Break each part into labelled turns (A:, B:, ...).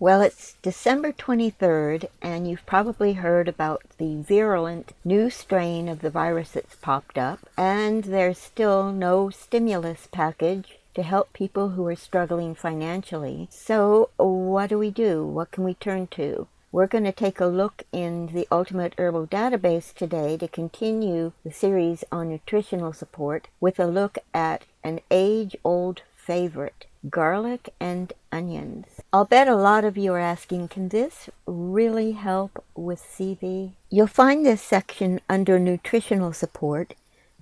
A: Well, it's December 23rd, and you've probably heard about the virulent new strain of the virus that's popped up, and there's still no stimulus package to help people who are struggling financially. So what do? What can we turn to? We're going to take a look in the Ultimate Herbal Database today to continue the series on nutritional support with a look at an age-old favorite, garlic and onions. I'll bet a lot of you are asking, can this really help with CV? You'll find this section under Nutritional Support,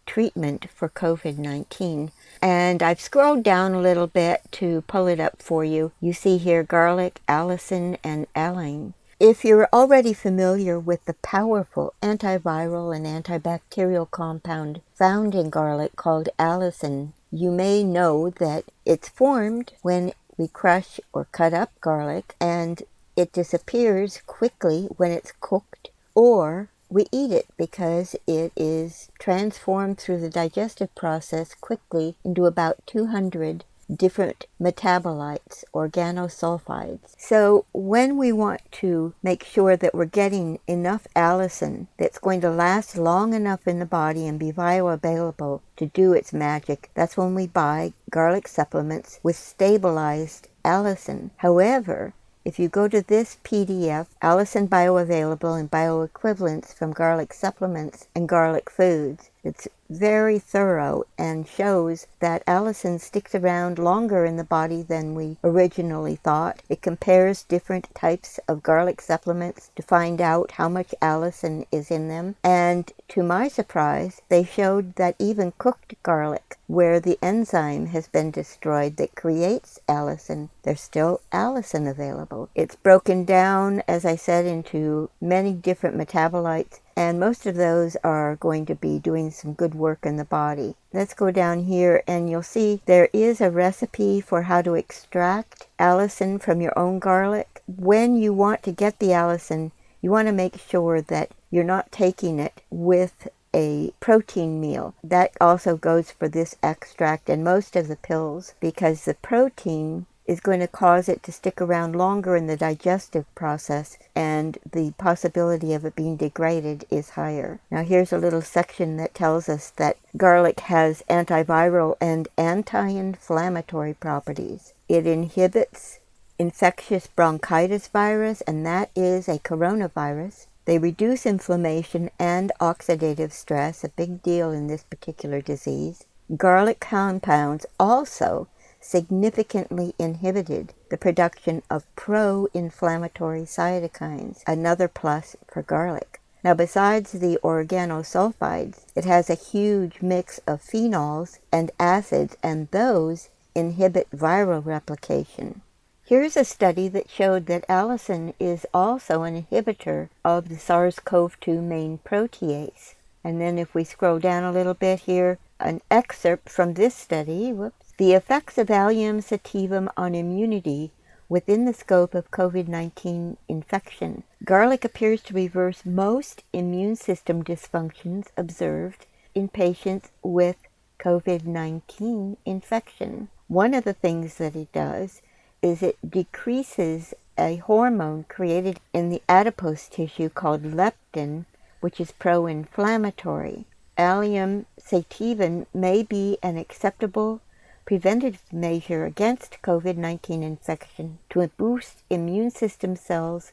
A: Treatment for COVID-19. And I've scrolled down a little bit to pull it up for you. You see here garlic, allicin, and aline. If you're already familiar with the powerful antiviral and antibacterial compound found in garlic called allicin, you may know that it's formed when we crush or cut up garlic, and it disappears quickly when it's cooked, or we eat it because it is transformed through the digestive process quickly into about 200 different metabolites, organosulfides. So when we want to make sure that we're getting enough allicin that's going to last long enough in the body and be bioavailable to do its magic, that's when we buy garlic supplements with stabilized allicin. However, if you go to this PDF, Allicin Bioavailable and Bioequivalents from Garlic Supplements and Garlic Foods, it's very thorough and shows that allicin sticks around longer in the body than we originally thought. It compares different types of garlic supplements to find out how much allicin is in them. And to my surprise, they showed that even cooked garlic, where the enzyme has been destroyed that creates allicin, there's still allicin available. It's broken down, as I said, into many different metabolites, and most of those are going to be doing some good work in the body. Let's go down here and you'll see there is a recipe for how to extract allicin from your own garlic. When you want to get the allicin, you want to make sure that you're not taking it with a protein meal. That also goes for this extract and most of the pills, because the protein is going to cause it to stick around longer in the digestive process, and the possibility of it being degraded is higher. Now here's a little section that tells us that garlic has antiviral and anti-inflammatory properties. It inhibits infectious bronchitis virus, and that is a coronavirus. They reduce inflammation and oxidative stress, a big deal in this particular disease. Garlic compounds also significantly inhibited the production of pro-inflammatory cytokines, another plus for garlic. Now, besides the organosulfides, it has a huge mix of phenols and acids, and those inhibit viral replication. Here's a study that showed that allicin is also an inhibitor of the SARS-CoV-2 main protease. And then if we scroll down a little bit here, an excerpt from this study, the effects of Allium sativum on immunity within the scope of COVID-19 infection. Garlic appears to reverse most immune system dysfunctions observed in patients with COVID-19 infection. One of the things that it does is it decreases a hormone created in the adipose tissue called leptin, which is pro-inflammatory. Allium sativum may be an acceptable preventative measure against COVID-19 infection to boost immune system cells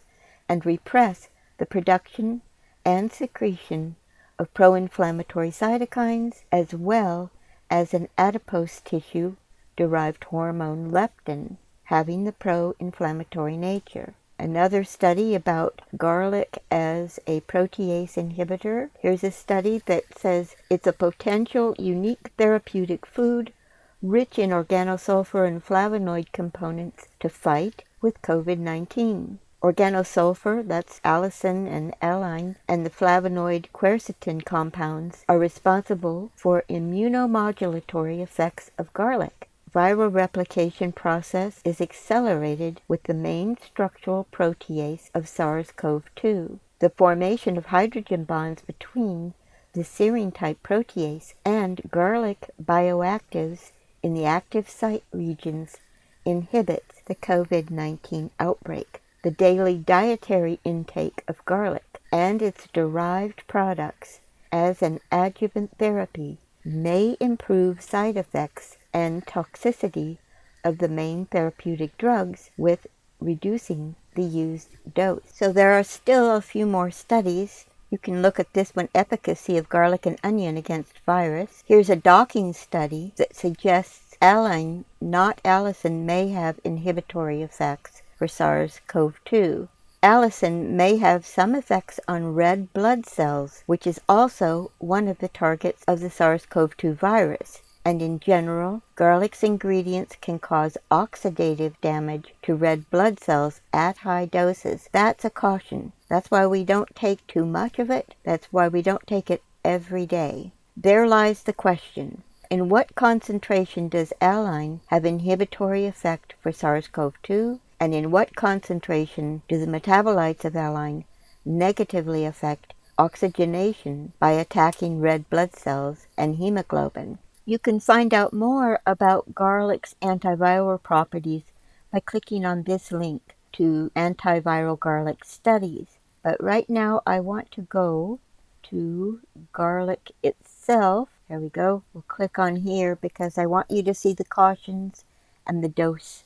A: and repress the production and secretion of pro-inflammatory cytokines, as well as an adipose tissue-derived hormone leptin, having the pro-inflammatory nature. Another study about garlic as a protease inhibitor. Here's a study that says it's a potential unique therapeutic food rich in organosulfur and flavonoid components to fight with COVID-19. Organosulfur, that's allicin and aline, and the flavonoid quercetin compounds are responsible for immunomodulatory effects of garlic. Viral replication process is accelerated with the main structural protease of SARS-CoV-2. The formation of hydrogen bonds between the serine-type protease and garlic bioactives in the active site regions inhibits the COVID-19 outbreak. The daily dietary intake of garlic and its derived products as an adjuvant therapy may improve side effects and toxicity of the main therapeutic drugs with reducing the used dose. So there are still a few more studies. You can look at this one, efficacy of garlic and onion against virus. Here's a docking study that suggests aline, not allicin, may have inhibitory effects for SARS-CoV-2. Allicin may have some effects on red blood cells, which is also one of the targets of the SARS-CoV-2 virus. And in general, garlic's ingredients can cause oxidative damage to red blood cells at high doses. That's a caution. That's why we don't take too much of it. That's why we don't take it every day. There lies the question. In what concentration does aline have inhibitory effect for SARS-CoV-2? And in what concentration do the metabolites of aline negatively affect oxygenation by attacking red blood cells and hemoglobin? You can find out more about garlic's antiviral properties by clicking on this link to antiviral garlic studies. But right now I want to go to garlic itself. There we go. We'll click on here because I want you to see the cautions and the dose.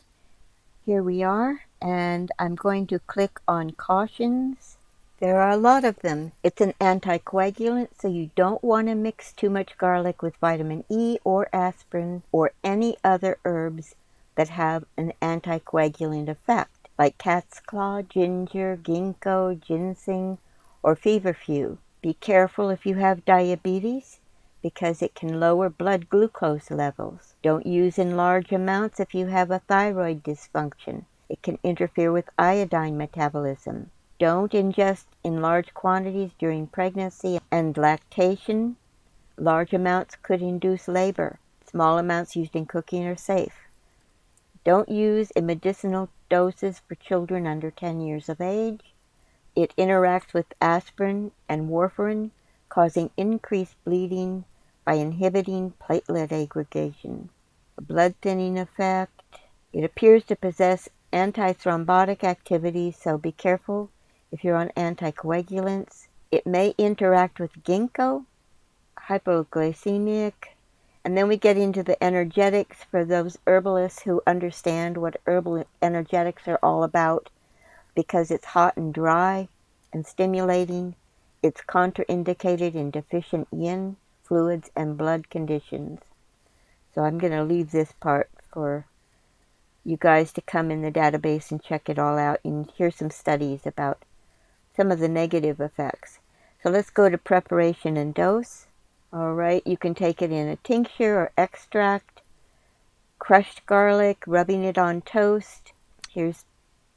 A: Here we are, and I'm going to click on cautions. There are a lot of them. It's an anticoagulant, so you don't want to mix too much garlic with vitamin E or aspirin or any other herbs that have an anticoagulant effect, like cat's claw, ginger, ginkgo, ginseng, or feverfew. Be careful if you have diabetes, because it can lower blood glucose levels. Don't use in large amounts if you have a thyroid dysfunction. It can interfere with iodine metabolism. Don't ingest in large quantities during pregnancy and lactation. Large amounts could induce labor. Small amounts used in cooking are safe. Don't use in medicinal doses for children under 10 years of age. It interacts with aspirin and warfarin, causing increased bleeding by inhibiting platelet aggregation. A blood thinning effect. It appears to possess antithrombotic activity, so be careful if you're on anticoagulants. It may interact with ginkgo, hypoglycemic, and then we get into the energetics for those herbalists who understand what herbal energetics are all about, because it's hot and dry and stimulating. It's contraindicated in deficient yin, fluids, and blood conditions. So I'm going to leave this part for you guys to come in the database and check it all out. And here's some studies about some of the negative effects. So let's go to preparation and dose. All right, you can take it in a tincture or extract, crushed garlic, rubbing it on toast. Here's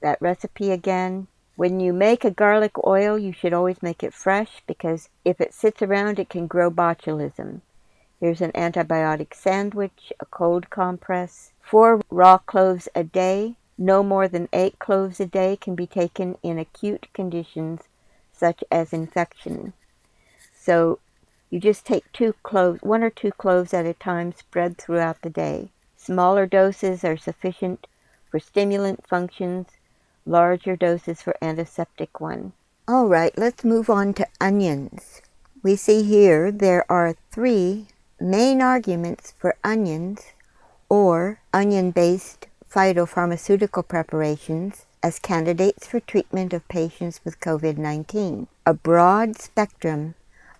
A: that recipe again. When you make a garlic oil, you should always make it fresh, because if it sits around, it can grow botulism. Here's an antibiotic sandwich, a cold compress. 4 raw cloves a day. No more than 8 cloves a day can be taken in acute conditions such as infection. So you just take 2 cloves, 1 or 2 cloves at a time, spread throughout the day. Smaller doses are sufficient for stimulant functions, larger doses for antiseptic one. All right, let's move on to onions. We see here there are 3 main arguments for onions or onion-based phytopharmaceutical preparations as candidates for treatment of patients with COVID-19. A broad spectrum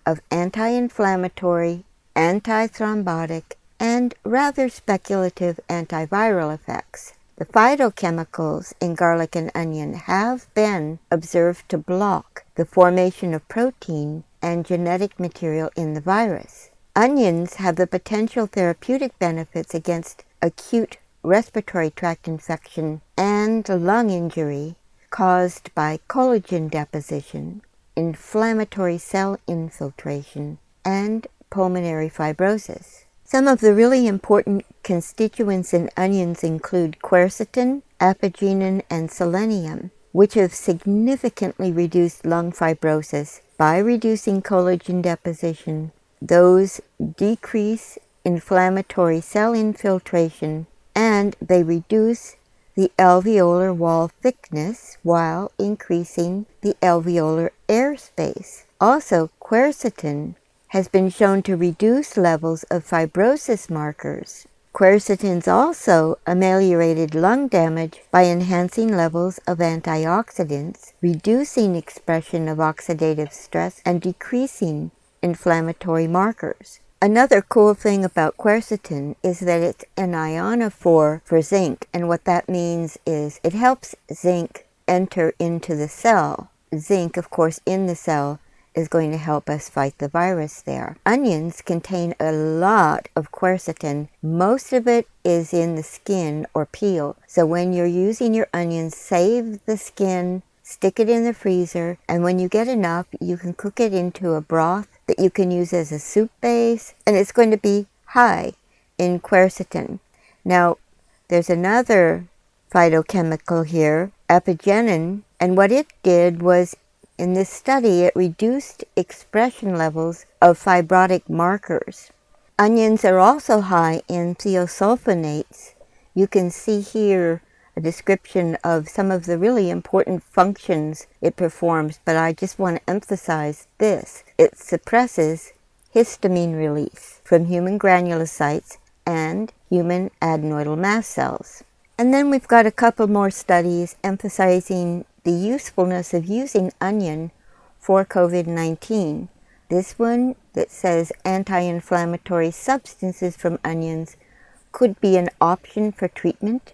A: of anti-inflammatory, antithrombotic, and rather speculative antiviral effects. The phytochemicals in garlic and onion have been observed to block the formation of protein and genetic material in the virus. Onions have the potential therapeutic benefits against acute respiratory tract infection and lung injury caused by collagen deposition, inflammatory cell infiltration, and pulmonary fibrosis. Some of the really important constituents in onions include quercetin, apigenin, and selenium, which have significantly reduced lung fibrosis by reducing collagen deposition. Those decrease inflammatory cell infiltration, and they reduce the alveolar wall thickness while increasing the alveolar airspace. Also, quercetin has been shown to reduce levels of fibrosis markers. Quercetin's also ameliorated lung damage by enhancing levels of antioxidants, reducing expression of oxidative stress, and decreasing inflammatory markers. Another cool thing about quercetin is that it's an ionophore for zinc, and what that means is it helps zinc enter into the cell. Zinc, of course, in the cell is going to help us fight the virus there. Onions contain a lot of quercetin. Most of it is in the skin or peel. So when you're using your onions, save the skin, stick it in the freezer, and when you get enough, you can cook it into a broth that you can use as a soup base, and it's going to be high in quercetin. Now, there's another phytochemical here, apigenin, and what it did was, in this study, it reduced expression levels of fibrotic markers. Onions are also high in thiosulfonates. You can see here a description of some of the really important functions it performs, but I just want to emphasize this. It suppresses histamine release from human granulocytes and human adenoidal mast cells. And then we've got a couple more studies emphasizing the usefulness of using onion for COVID-19. This one that says anti-inflammatory substances from onions could be an option for treatment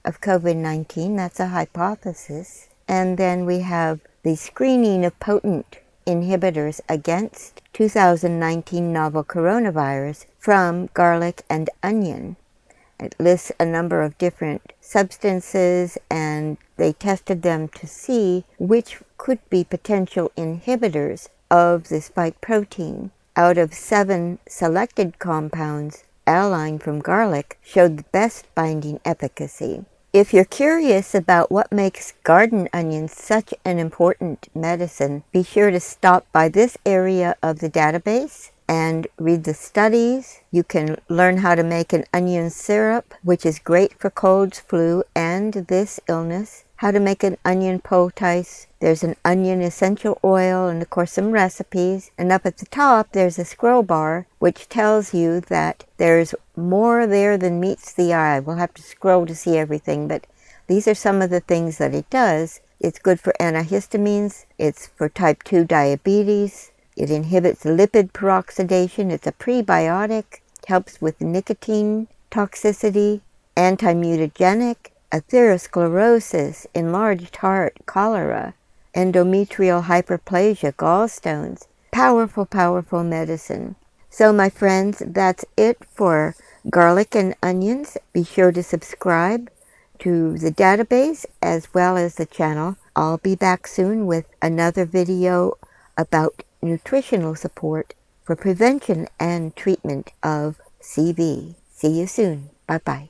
A: of COVID-19. That's a hypothesis. And then we have the screening of potent inhibitors against 2019 novel coronavirus from garlic and onion. It lists a number of different substances, and they tested them to see which could be potential inhibitors of the spike protein. Out of 7 selected compounds, align from garlic showed the best binding efficacy. If you're curious about what makes garden onions such an important medicine, be sure to stop by this area of the database and read the studies. You can learn how to make an onion syrup, which is great for colds, flu, and this illness. How to make an onion poultice. There's an onion essential oil and, of course, some recipes. And up at the top, there's a scroll bar, which tells you that there's more there than meets the eye. We'll have to scroll to see everything, but these are some of the things that it does. It's good for antihistamines. It's for type 2 diabetes. It inhibits lipid peroxidation. It's a prebiotic. Helps with nicotine toxicity. Anti-mutagenic. Atherosclerosis, enlarged heart, cholera, endometrial hyperplasia, gallstones. Powerful, powerful medicine. So my friends, that's it for garlic and onions. Be sure to subscribe to the database as well as the channel. I'll be back soon with another video about nutritional support for prevention and treatment of CV. See you soon. Bye-bye.